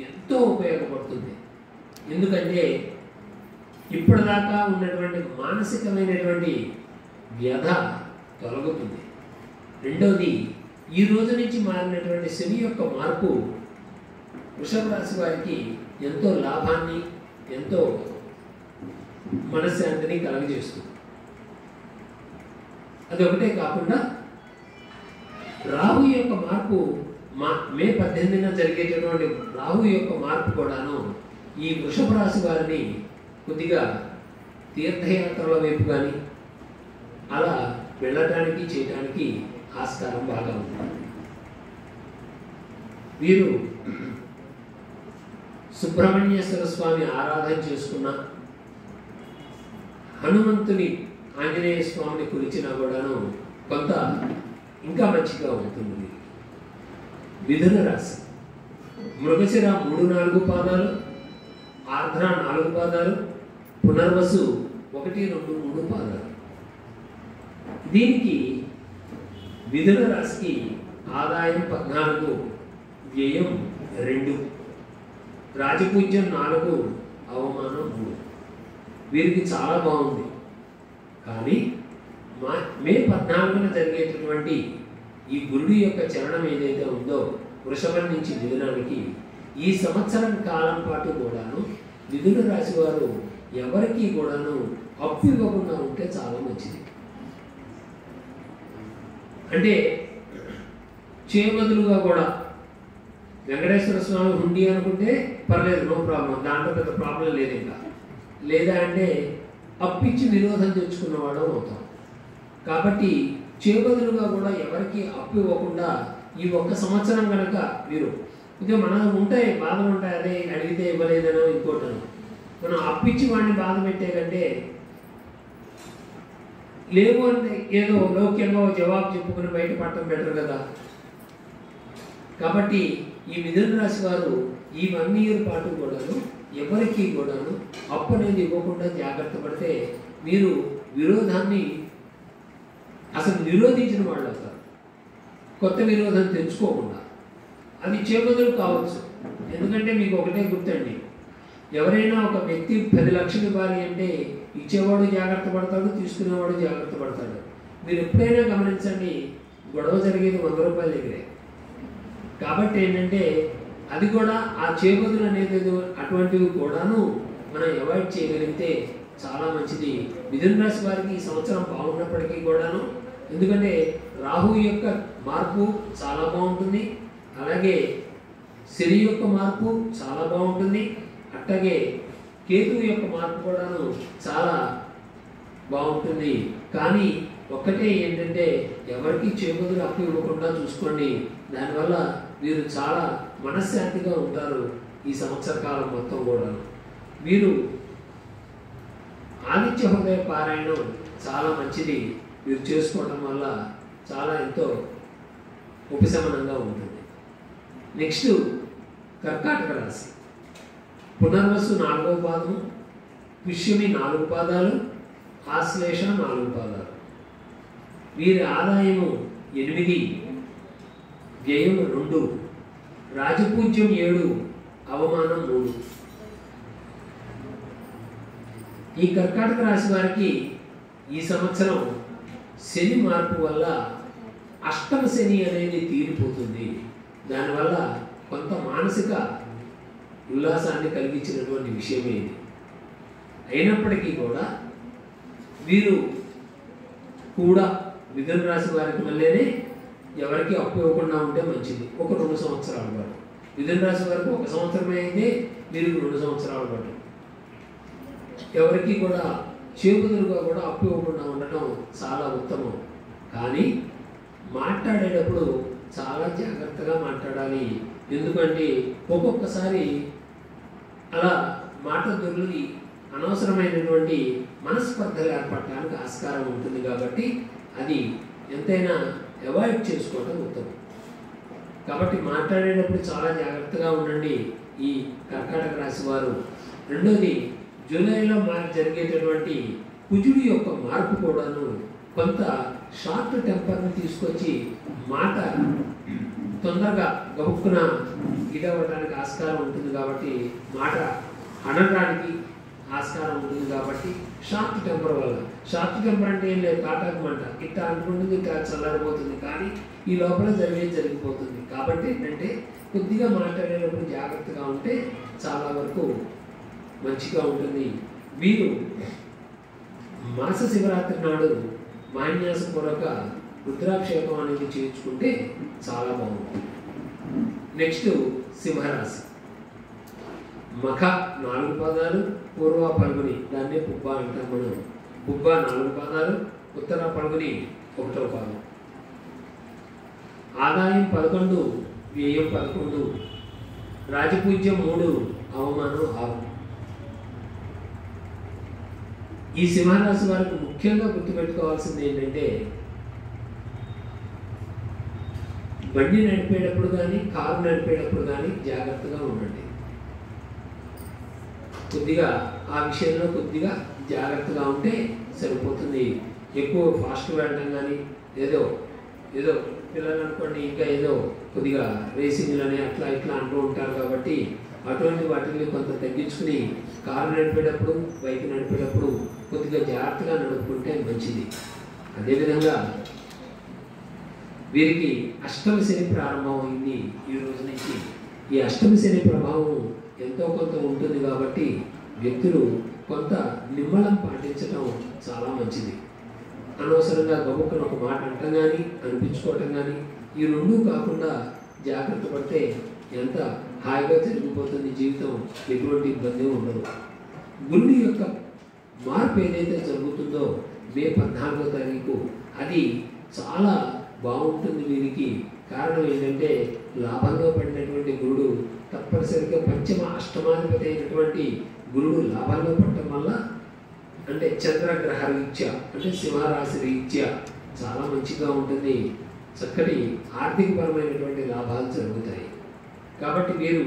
ఎంతో ఉపయోగపడుతుంది. ఎందుకంటే ఇప్పటిదాకా ఉన్నటువంటి మానసికమైనటువంటి వ్యధ తొలగుతుంది. రెండవది, ఈ రోజు నుంచి మారినటువంటి శని యొక్క మార్పు వృషభ రాశి వారికి ఎంతో లాభాన్ని, ఎంతో మనశ్శాంతిని కలుగజేస్తుంది. అది ఒకటే కాకుండా రాహు యొక్క మార్పు మే 18న జరిగేటటువంటి రాహు యొక్క మార్పు కూడాను ఈ వృషభ రాశి వారిని కొద్దిగా తీర్థయాత్రల వైపు కానీ అలా వెళ్ళటానికి చేయడానికి ఆస్కారం బాగా ఉంటుంది. వీరు సుబ్రహ్మణ్యేశ్వర స్వామి ఆరాధన చేసుకున్న, హనుమంతుని ఆంజనేయ స్వామిని కొలిచినా కూడాను కొంత ఇంకా మంచిగా ఉంటుంది. మిథున రాశి. మృగశిర 3, 4 పాదాలు, ఆర్ద్ర 4 పాదాలు, పునర్వసు 1, 2, 3 పాదాలు. దీనికి మిథున రాశికి ఆదాయం 14, వ్యయం 2, రాజపూజ్యం 4, అవమానం 3. వీరికి చాలా బాగుంది. కానీ మే 14న జరిగేటటువంటి ఈ గురుడు యొక్క చరణం ఏదైతే ఉందో వృషభం నుంచి మిథునానికి, ఈ సంవత్సరం కాలం పాటు కూడాను మిథున రాశి వారు ఎవరికి కూడాను అప్పు ఇవ్వకుండా ఉంటే చాలా మంచిది. అంటే చేయబదులుగా కూడా వెంకటేశ్వర స్వామి హుండీ అనుకుంటే పర్లేదు, నో ప్రాబ్లం, దాంట్లో పెద్ద ప్రాబ్లం లేదు. ఇంకా లేదా అంటే అప్పిచ్చి విరోధం తెచ్చుకున్నవాడు అవుతాం. కాబట్టి చేయబదులుగా కూడా ఎవరికి అప్పు ఇవ్వకుండా ఈ 1 సంవత్సరం కనుక మీరు ఇదే మనం ఉంటాయి, బాధలు ఉంటాయి, అదే అడిగితే ఇవ్వలేదనో ఇంకోటనో, మనం అప్పిచ్చి వాడిని బాధ పెట్టే కంటే లేవు అంటే ఏదో లౌక్యంగా జవాబు చెప్పుకుని బయటపడటం బెటర్ కదా. కాబట్టి ఈ మిథున రాశి వారు ఈ 1 ఇయర్ పాటు కూడాను ఎవరికి కూడాను అప్పు అనేది ఇవ్వకుండా జాగ్రత్త పడితే మీరు విరోధాన్ని అసలు నిరోధించిన వాళ్ళు అవుతారు. కొత్త విరోధం తెచ్చుకోకుండా. అది చేబదులు కావచ్చు. ఎందుకంటే మీకు ఒకటే గుర్తండి, ఎవరైనా ఒక వ్యక్తి 10 లక్షలు ఇవ్వాలి అంటే ఇచ్చేవాడు జాగ్రత్త పడతాడు, తీసుకునేవాడు జాగ్రత్త పడతాడు. మీరు ఎప్పుడైనా గమనించండి, గొడవ జరిగేది 100 రూపాయల దగ్గరే. కాబట్టి ఏంటంటే అది కూడా ఆ చేబదులు అనేది అటువంటివి కూడాను మనం అవాయిడ్ చేయగలిగితే చాలా మంచిది. మిథున రాశి వారికి ఈ సంవత్సరం బాగున్నప్పటికీ కూడాను, ఎందుకంటే రాహు యొక్క మార్పు చాలా బాగుంటుంది, అలాగే శని యొక్క మార్పు చాలా బాగుంటుంది, అట్లాగే కేతువు యొక్క మార్పు కూడాను చాలా బాగుంటుంది. కానీ ఒక్కటే ఏంటంటే ఎవరికి చేబదులు అప్పు ఇవ్వకుండా చూసుకోండి. దానివల్ల మీరు చాలా మనశ్శాంతిగా ఉంటారు ఈ సంవత్సర కాలం మొత్తం కూడా. మీరు ఆదిత్య హృదయ పారాయణం చాలా మంచిది. మీరు చేసుకోవడం వల్ల చాలా ఎంతో ఉపశమనంగా ఉంటుంది. నెక్స్ట్ కర్కాటక రాశి. పునర్వసు 4వ పాదము, పుష్యమి 4 పాదాలు, ఆశ్లేష 4 పాదాలు. వీరి ఆదాయము 8, వ్యయం 2, రాజపూజ్యం 7, అవమానం 3. ఈ కర్కాటక రాశి వారికి ఈ సంవత్సరం శని మార్పు వల్ల అష్టమ శని అనేది తీరిపోతుంది. దానివల్ల కొంత మానసిక ఉల్లాసాన్ని కలిగించినటువంటి విషయమే ఇది. అయినప్పటికీ కూడా వీరు కూడా మిథున రాశి వారికి వల్లేనే ఎవరికి అప్పు ఇవ్వకుండా ఉంటే మంచిది. ఒక 2 సంవత్సరాల పాటు. మిథున రాశి వారికి 1 సంవత్సరమే అయితే మీరు 2 సంవత్సరాల పాటు ఎవరికి కూడా చేబదులుగా కూడా అప్పు ఇవ్వకుండా ఉండటం చాలా ఉత్తమం. కానీ మాట్లాడేటప్పుడు చాలా జాగ్రత్తగా మాట్లాడాలి. ఎందుకంటే ఒక్కొక్కసారి అలా మాట దొరికి అనవసరమైనటువంటి మనస్పర్ధలు ఏర్పడటానికి ఆస్కారం ఉంటుంది. కాబట్టి అది ఎంతైనా అవాయిడ్ చేసుకోవడం ఉత్తమం. కాబట్టి మాట్లాడేటప్పుడు చాలా జాగ్రత్తగా ఉండండి ఈ కర్కాటక రాశి వారు. రెండోది, జూలైలో జరిగేటటువంటి కుజుడి యొక్క మార్పు కూడాను కొంత షార్ట్ టెంపర్ని తీసుకొచ్చి మాట తొందరగా గబుక్కున ఇదవ్వడానికి ఆస్కారం ఉంటుంది. కాబట్టి మాట అనడానికి ఆస్కారం ఉంటుంది. కాబట్టి షార్ట్ టెంపర్ వల్ల, షార్ట్ టెంపర్ అంటే ఏం లేదు, కాటాకమంట ఇట్లా అనుకుంటుంది, ఇట్లా చల్లారిపోతుంది, కానీ ఈ లోపల జరిగిపోతుంది. కాబట్టి ఏంటంటే కొద్దిగా మాట్లాడేటప్పుడు జాగ్రత్తగా ఉంటే చాలా వరకు మంచిగా ఉంటుంది. వీరు మాస శివరాత్రి నాడు మాన్యాసపూర్వక రుద్రాభిషేకం అనేది చేయించుకుంటే చాలా బాగుంటుంది. నెక్స్ట్ సింహరాశి. మఖ 4 పాదాలు, పూర్వ పల్గుని, దాన్నే పుబ్బ అంటాం మనం. పుబ్బ 4 పాదాలు, ఉత్తర పల్గుని 1వ పాదం. ఆదాయం 11, వ్యయం 11, రాజపూజ్యం 3, అవమానం 6. ఈ సింహరాశి వారికి ముఖ్యంగా గుర్తుపెట్టుకోవాల్సింది ఏంటంటే, బండి నడిపేటప్పుడు కానీ కారు నడిపేటప్పుడు కానీ జాగ్రత్తగా ఉండండి. కొద్దిగా ఆ విషయంలో కొద్దిగా జాగ్రత్తగా ఉంటే సరిపోతుంది. ఎక్కువ ఫాస్ట్ వెళ్ళడం కానీ ఏదో పిల్లలు అనుకోండి, ఇంకా ఏదో కొద్దిగా రేసింగ్లని అట్లా ఇట్లా అంటూ ఉంటారు. కాబట్టి అటువంటి వాటిని కొంత తగ్గించుకుని కారు నడిపేటప్పుడు బైక్ నడిపేటప్పుడు కొద్దిగా జాగ్రత్తగా నడుపుకుంటే మంచిది. అదేవిధంగా వీరికి అష్టమ శని ప్రారంభమైంది ఈ రోజు నుంచి. ఈ అష్టమ శని ప్రభావం ఎంతో కొంత ఉంటుంది. కాబట్టి వ్యక్తులు కొంత నిమ్మలం పాటించడం చాలా మంచిది. అనవసరంగా గబుక్కన ఒక మాట అంటం కానీ అనిపించుకోవటం కానీ ఈ రెండూ కాకుండా జాగ్రత్త పడితే ఎంత హాయిగా జరిగిపోతుంది జీవితం. ఎటువంటి ఇబ్బంది ఉండదు. గురుడి యొక్క మార్పు ఏదైతే జరుగుతుందో మే 14వ తారీఖు, అది చాలా బాగుంటుంది వీరికి. కారణం ఏంటంటే లాభంలో పడినటువంటి గురుడు తప్పనిసరిగా పంచమ అష్టమాధిపతి అయినటువంటి గురుడు లాభంలో పడటం వల్ల అంటే చంద్రగ్రహ రీత్యా అంటే సింహరాశి రీత్యా చాలా మంచిగా ఉంటుంది. చక్కటి ఆర్థికపరమైనటువంటి లాభాలు జరుగుతాయి. కాబట్టి మీరు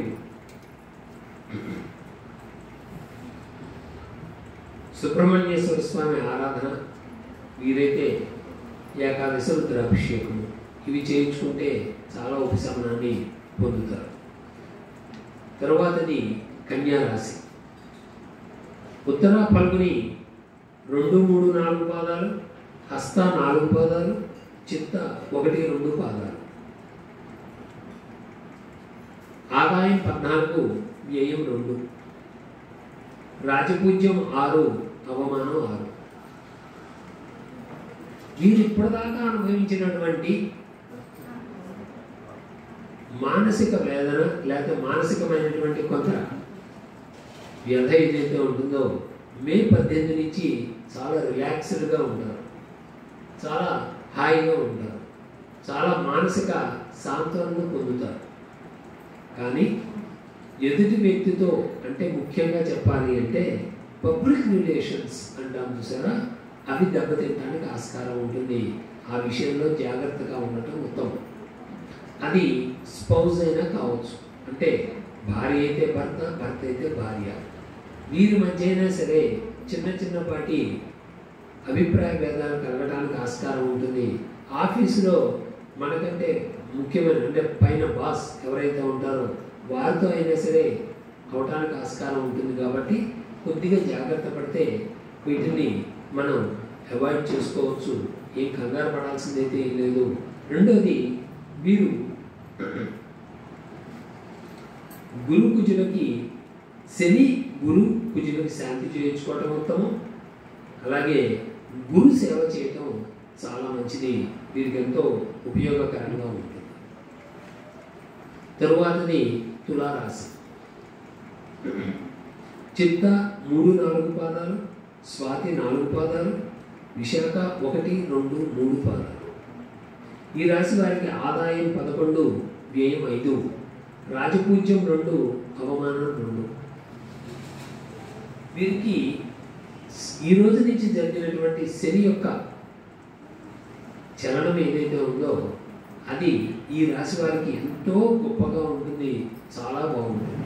సుబ్రహ్మణ్యేశ్వర స్వామి ఆరాధన, వీరైతే ఏకాదశి రుద్రాభిషేకము ఇవి చేయించుకుంటే చాలా ఉపశమనాన్ని పొందుతారు. తరువాతది కన్యారాశి. ఉత్తర ఫల్గుని 2, 3, 4 పాదాలు, హస్త 4 పాదాలు, చిత్త 1, 2 పాదాలు. ఆదాయం 14, వ్యయం 2, రాజపూజ్యం 6, అవమానం 6. మీరు ఇప్పటిదాకా అనుభవించినటువంటి మానసిక వేదన లేక మానసికమైనటువంటి కొంత వ్యధ ఏదైతే ఉంటుందో మే 18 నుంచి చాలా రిలాక్స్డ్గా ఉంటారు, చాలా హాయిగా ఉంటారు, చాలా మానసిక సాంత్వనను పొందుతారు. కానీ ఎదుటి వ్యక్తితో అంటే ముఖ్యంగా చెప్పాలి అంటే పబ్లిక్ రిలేషన్స్ అంటాం చూసారా, అవి దెబ్బతింటానికి ఆస్కారం ఉంటుంది. ఆ విషయంలో జాగ్రత్తగా ఉండటం ఉత్తమం. అది స్పౌజ్ అయినా కావచ్చు, అంటే భార్య అయితే భర్త, భర్త అయితే భార్య, వీరి మధ్య అయినా సరే చిన్నపాటి అభిప్రాయ భేదాలు కలగడానికి ఆస్కారం ఉంటుంది. ఆఫీసులో మనకంటే ముఖ్యమైన అంటే పైన బాస్ ఎవరైతే ఉంటారో వారితో అయినా సరే అవటానికి ఆస్కారం ఉంటుంది. కాబట్టి కొద్దిగా జాగ్రత్త పడితే వీటిని మనం అవాయిడ్ చేసుకోవచ్చు. ఏం కంగారు పడాల్సిందైతే ఏం లేదు. రెండోది, వీరు గురు కుజులకి శని గురు కుజులకి శాంతి చేయించుకోవటం ఉత్తమం. అలాగే గురు సేవ చేయటం చాలా మంచిది, వీరికి ఎంతో ఉపయోగకరంగా ఉంటుంది. తరువాతది తులారాశి. చిత్త 3, 4 పాదాలు, స్వాతి 4 పాదాలు, విశాఖ 1, 2, 3 పాదాలు. ఈ రాశి వారికి ఆదాయం 11, వ్యయం 5, రాజపూజ్యం 2, అవమానం 2. వీరికి ఈ రోజు నుంచి జరిగినటువంటి శని యొక్క చలనం ఏదైతే ఉందో అది ఈ రాశి వారికి ఎంతో గొప్పగా ఉంటుంది, చాలా బాగుంటుంది.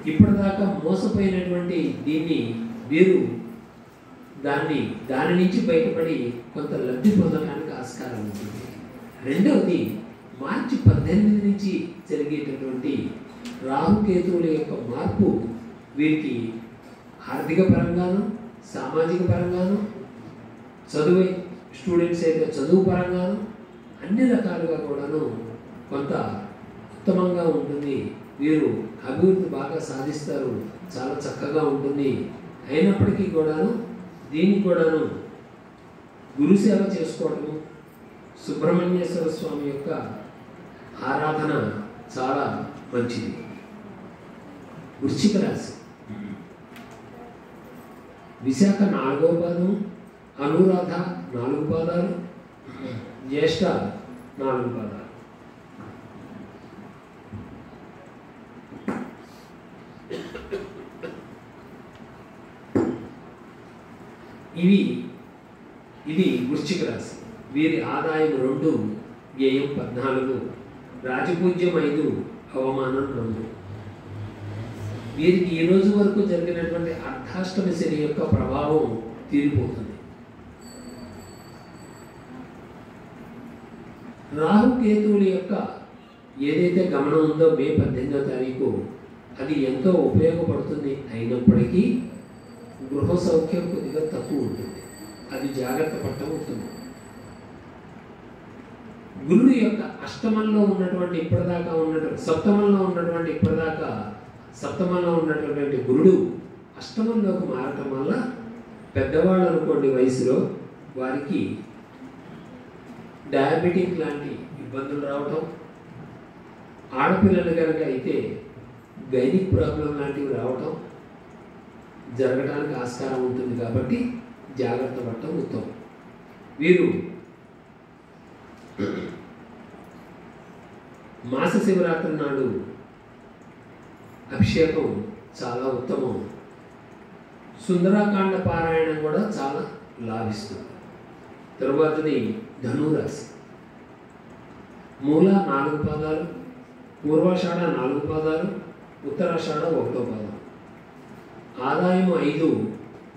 ఇప్పటిదాకా మోసపోయినటువంటి దీన్ని వీరు దాని నుంచి బయటపడి కొంత లబ్ధి పొందడానికి ఆస్కారం ఉంటుంది. రెండవది, మార్చి 18 నుంచి జరిగేటటువంటి రాహుకేతువుల యొక్క మార్పు వీరికి ఆర్థిక పరంగాను, సామాజిక పరంగాను, చదువు స్టూడెంట్స్ అయితే చదువు పరంగాను అన్ని రకాలుగా కూడాను కొంత ఉత్తమంగా ఉంటుంది. వీరు అభివృద్ధి బాగా సాధిస్తారు, చాలా చక్కగా ఉంటుంది. అయినప్పటికీ కూడాను దీనికి కూడాను గురు సేవ చేసుకోవటము, సుబ్రహ్మణ్యేశ్వర స్వామి యొక్క ఆరాధన చాలా మంచిది. వృశ్చిక రాశి. విశాఖ 4వ పాదం, అనురాధ 4 పాదాలు, జ్యేష్ఠ 4 పాదాలు. ఇది వృశ్చిక రాశి. వీరి ఆదాయం 2, వ్యయం 14, రాజపూజ్యం 5, అవమానం 2. వీరికి ఈ రోజు వరకు జరిగినటువంటి అర్ధాష్టమి శని యొక్క ప్రభావం తీరిపోతుంది. రాహుకేతువుల యొక్క ఏదైతే గమనం ఉందో మే 18వ తారీఖు అది ఎంతో ఉపయోగపడుతుంది. అయినప్పటికీ గృహ సౌఖ్యం కొద్దిగా తక్కువ ఉంటుంది, అది జాగ్రత్త పడటం ఉంటుంది. గురుడు యొక్క అష్టమంలో ఉన్నటువంటి ఇప్పటిదాకా ఉన్నటువంటి సప్తమంలో ఉన్నటువంటి గురుడు అష్టమంలోకి మారటం వల్ల పెద్దవాళ్ళు అనుకోండి వయసులో వారికి డయాబెటిక్ లాంటి ఇబ్బందులు రావటం, ఆడపిల్లలు కనుక అయితే గైనిక్ ప్రాబ్లం లాంటివి రావటం జరగడానికి ఆస్కారం ఉంటుంది. కాబట్టి జాగ్రత్త పడటం ఉత్తమం. వీరు మాస శివరాత్రి నాడు అభిషేకం చాలా ఉత్తమం. సుందరాకాండ పారాయణం కూడా చాలా లాభిస్తుంది. తరువాతది ధనురాశి. మూల 4 పాదాలు, పూర్వాషాఢ 4 పాదాలు, ఉత్తరాషాఢ 1వ పాదం. ఆదాయం 5,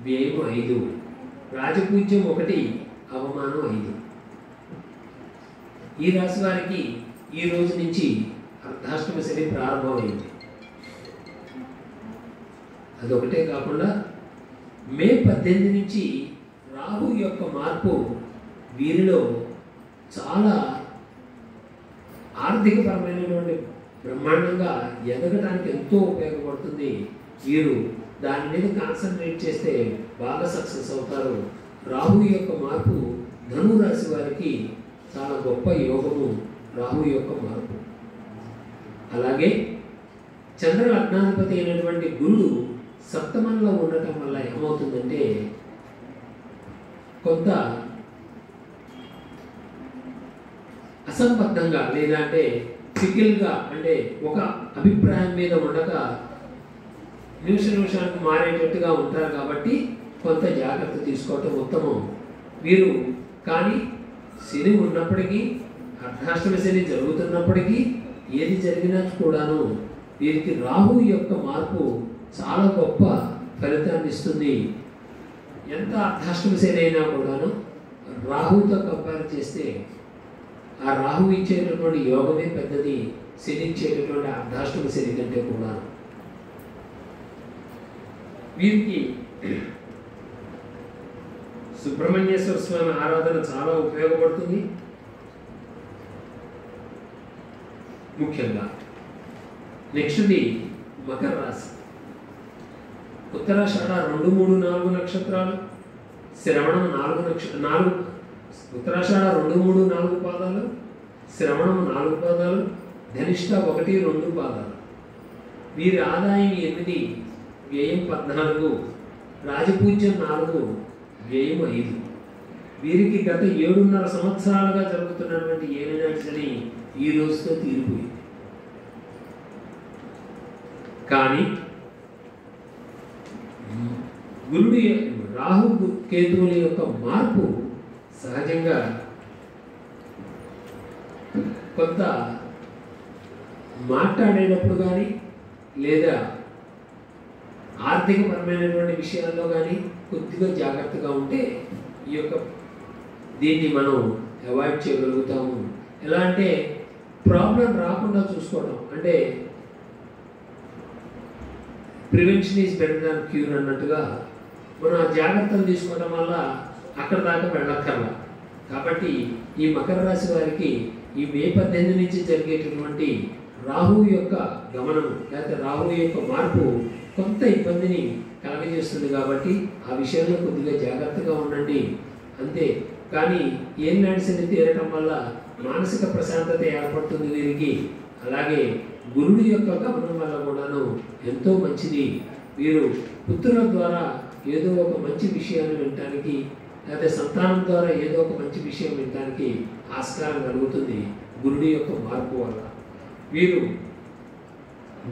వ్యయం 5, రాజపూజ్యం 1, అవమానం 5. ఈ రాశి వారికి ఈ రోజు నుంచి అర్ధాష్టమ శని ప్రారంభమైంది. అదొకటే కాకుండా మే 18 నుంచి రాహు యొక్క మార్పు వీరిలో చాలా ఆర్థికపరమైనటువంటి బ్రహ్మాండంగా ఎదగడానికి ఎంతో ఉపయోగపడుతుంది. వీరు దాని మీద కాన్సన్ట్రేట్ చేస్తే బాగా సక్సెస్ అవుతారు. రాహు యొక్క మార్పు ధను రాశి వారికి చాలా గొప్ప యోగము. రాహు యొక్క మార్పు అలాగే చంద్ర లగ్నాధిపతి అయినటువంటి గురుడు సప్తమంలో ఉండటం వల్ల ఏమవుతుందంటే కొంత అసంబద్ధంగా లేదంటే సికిల్గా అంటే ఒక అభిప్రాయం మీద ఉండక నిమిషానికి మారేటట్టుగా ఉంటారు. కాబట్టి కొంత జాగ్రత్త తీసుకోవటం ఉత్తమం. వీరు కానీ శని ఉన్నప్పటికీ అర్ధాష్టమ శని జరుగుతున్నప్పటికీ ఏది జరిగినా కూడాను వీరికి రాహు యొక్క మార్పు చాలా గొప్ప ఫలితాన్ని ఇస్తుంది. ఎంత అర్ధాష్టమ శని అయినా కూడాను రాహుతో కంపేర్ చేస్తే ఆ రాహు ఇచ్చేటటువంటి యోగమే పెద్దది శని ఇచ్చేటటువంటి అర్ధాష్టమ శని కంటే కూడా. వీరికి సుబ్రహ్మణ్యేశ్వర స్వామి ఆరాధన చాలా ఉపయోగపడుతుంది. ముఖ్యంగా నెక్స్ట్ది మకర రాశి. ఉత్తరాషాఢ 2, 3, 4 నక్షత్రాలు, శ్రవణం 4 ఉత్తరాషాఢ 2, 3, 4 పాదాలు, శ్రవణం 4 పాదాలు, ధనిష్ట 1, 2 పాదాలు. వీరి ఆదాయం 8, వ్యయం 14, రాజపూజ్యం 4, వ్యయం 5. వీరికి గత 7.5 సంవత్సరాలుగా జరుగుతున్నటువంటి ఏలినాటి శని ఈ రోజుతో తీరిపోయింది. కానీ గురుడి రాహు కేతువుల యొక్క మార్పు సహజంగా కొంత మాట్లాడేటప్పుడు కానీ లేదా ఆర్థికపరమైనటువంటి విషయాల్లో కానీ కొద్దిగా జాగ్రత్తగా ఉంటే ఈ యొక్క దీన్ని మనం అవాయిడ్ చేయగలుగుతాము. ఎలా అంటే ప్రాబ్లం రాకుండా చూసుకోవడం, అంటే prevention is better than cure అన్నట్టుగా మనం ఆ జాగ్రత్తలు తీసుకోవడం వల్ల అక్కడ దాకా వెళ్ళక్కర్లా. కాబట్టి ఈ మకర రాశి వారికి ఈ మే 18 నుంచి జరిగేటటువంటి రాహు యొక్క గమనం లేకపోతే రాహు యొక్క మార్పు కొంత ఇబ్బందిని కలగజేస్తుంది. కాబట్టి ఆ విషయంలో కొద్దిగా జాగ్రత్తగా ఉండండి అంతే. కానీ ఏలినాటి శని తీరటం వల్ల మానసిక ప్రశాంతత ఏర్పడుతుంది వీరికి. అలాగే గురుడి యొక్క గమనం వల్ల కూడాను ఎంతో మంచిది. వీరు పుత్రుల ద్వారా ఏదో ఒక మంచి విషయాన్ని వినటానికి లేకపోతే సంతానం ద్వారా ఏదో ఒక మంచి విషయం వినటానికి ఆస్కారం కలుగుతుంది గురుడి యొక్క మార్పు వల్ల. వీరు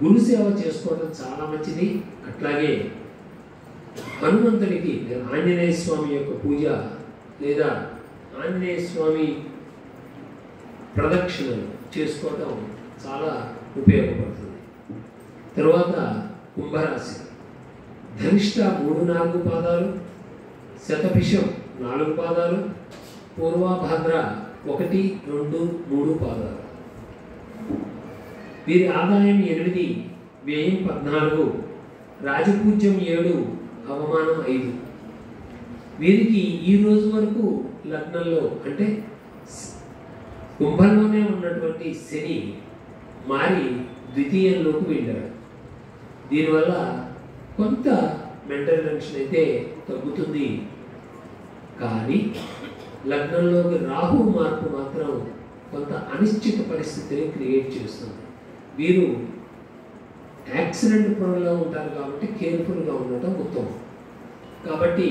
గురు సేవ చేసుకోవడం చాలా మంచిది. అట్లాగే హనుమంతుడికి ఆంజనేయ స్వామి యొక్క పూజ లేదా ఆంజనేయ స్వామి ప్రదక్షిణలు చేసుకోవడం చాలా ఉపయోగపడుతుంది. తరువాత కుంభరాశి. ధనిష్ట 3, 4 పాదాలు, శతభిషం 4 పాదాలు, పూర్వభాద్ర 1, 2, 3 పాదాలు. వీరి ఆదాయం 8, వ్యయం 14, రాజపూజ్యం 7, అవమానం 5. వీరికి ఈ రోజు వరకు లగ్నంలో అంటే కుంభంలోనే ఉన్నటువంటి శని మారి ద్వితీయంలోకి వెళ్ళాడు. దీనివల్ల కొంత మెంటల్ టెన్షన్ అయితే తగ్గుతుంది. కానీ లగ్నంలోకి రాహు మార్పు మాత్రం కొంత అనిశ్చిత పరిస్థితిని క్రియేట్ చేస్తుంది. వీరు యాక్సిడెంట్ ప్రోన్లో ఉంటారు కాబట్టి కేర్ఫుల్గా ఉండటం ఉత్తమం. కాబట్టి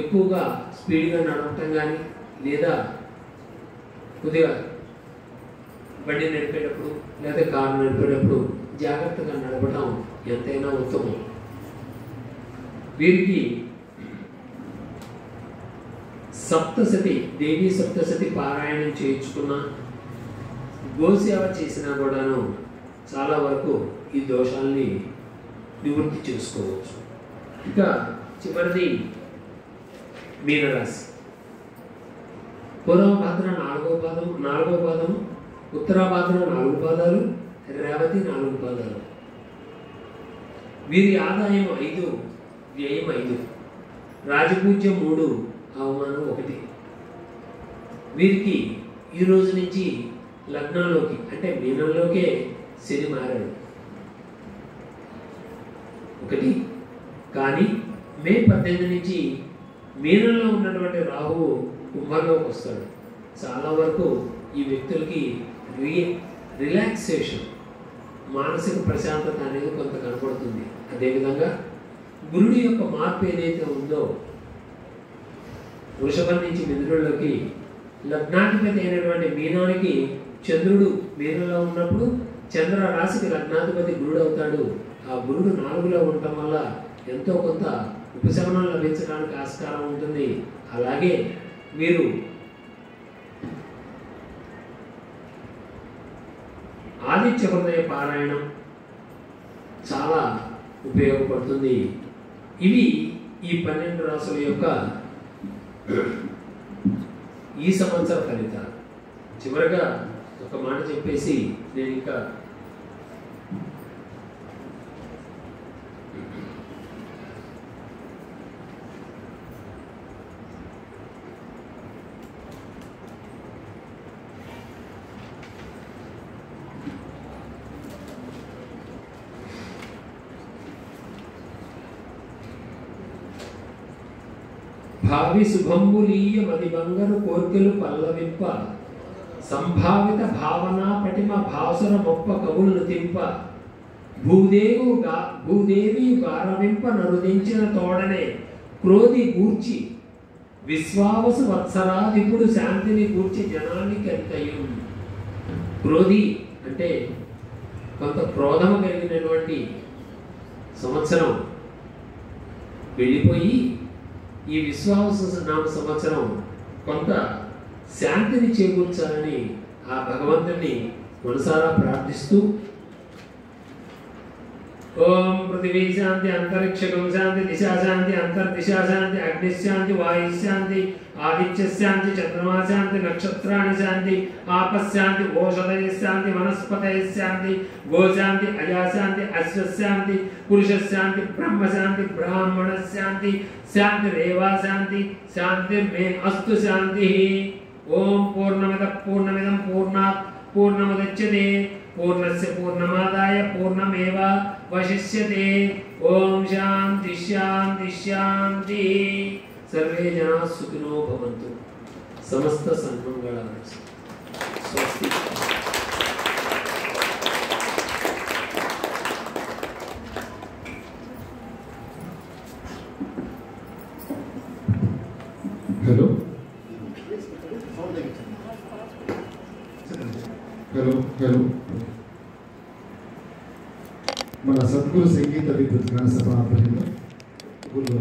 ఎక్కువగా స్పీడ్గా నడవటం కానీ లేదా కొద్దిగా బండి నడిపేటప్పుడు లేదా కారు నడిపేటప్పుడు జాగ్రత్తగా నడపడం ఎంతైనా ఉత్తమం. వీరికి సప్తశతి దేవీ సప్తశతి పారాయణం చేయించుకున్న గోసేవ చేసినా కూడాను చాలా వరకు ఈ దోషాలని నివృత్తి చేసుకోవచ్చు. ఇక చివరిది మీనరాశి. పూర్వభాద్ర 4వ పాదము, ఉత్తరాభాద్ర 4 పాదాలు, రేవతి 4 పాదాలు. వీరి ఆదాయం 5, వ్యయం 5, రాజపూజ్యం 3, అవమానం 1. వీరికి ఈ రోజు నుంచి లగ్నంలోకి అంటే మీనంలోకే శని మారాడు 1. కానీ మే 18 నుంచి మీనంలో ఉన్నటువంటి రాహువు కుంభంలోకి వస్తాడు. చాలా వరకు ఈ వ్యక్తులకి రిలాక్సేషన్, మానసిక ప్రశాంతత అనేది కొంత కనపడుతుంది. అదేవిధంగా గురుడి యొక్క మార్పు ఏదైతే ఉందో వృషభం నుంచి మిథునంలోకి, లగ్నాధిపతి అయినటువంటి మీనానికి చంద్రుడు మీనంలో ఉన్నప్పుడు చంద్ర రాశికి లగ్నాధిపతి గురుడు అవుతాడు. ఆ గురుడు 4లో ఉండటం వల్ల ఎంతో కొంత ఉపశమనం లభించడానికి ఆస్కారం ఉంటుంది. అలాగే మీరు ఆదిత్య హృదయ పారాయణం చాలా ఉపయోగపడుతుంది. ఇవి ఈ 12 రాశుల యొక్క ఈ సంవత్సర ఫలితాలు. చివరగా ఒక మాట చెప్పేసి నేను ఇంకా భావి శుభంబులీయ మది బంగరు కోర్కెలు పల్లవింప, సంభావిత భావనా పటిమ భాసుర మొప్ప కవులను తింప, భూదేవి గారవింప నరుదించిన తోడనే క్రోధి గూర్చి, విశ్వావసు వత్సరాదిపుడు శాంతిని గూర్చి జనానికి ఎంతయం. క్రోధి అంటే కొంత క్రోధము కలిగినటువంటి సంవత్సరం వెళ్ళిపోయి ఈ విశ్వావసు నామ సంవత్సరం కొంత శాంతిని చేకూర్చాలని ఆ భగవంతుని మనసారా ప్రార్థిస్తూ ఓం పృథివీ శాంతి, అంతరిక్షం శాంతి, దిశా శాంతి, అంతర్దిశా శాంతి, అగ్నిశాంతి, వాయుశాంతి, ఆదిత్యశాంతి, చంద్రమా శాంతి, నక్షత్రాణి శాంతి, ఆపశాంతి, ఓషధయ శాంతి, వనస్పతయ శాంతి, గోశాంతి, అయాశాంతి, అశ్వశాంతి, పురుషశాంతి, బ్రహ్మశాంతి, బ్రాహ్మణ శాంతి, శాంతి రేవా శాంతి, శాంతి మే అస్తు శాంతి. ఓం పూర్ణమిదం పూర్ణాత్ పూర్ణముదచ్యతే పూర్ణస్య పూర్ణమాదాయ పూర్ణమేవావశిష్యతే. ఓం శాంతి శాంతి శాంతి. సర్వే జనాః సుఖినో భవంతు. సమస్త సన్మంగళాని. స్వస్తి. హలో హలో హలో మన సద్గురు సంగీత విద్యుత్ జ్ఞాన సభ ఆధ్వర్యంలో గురువు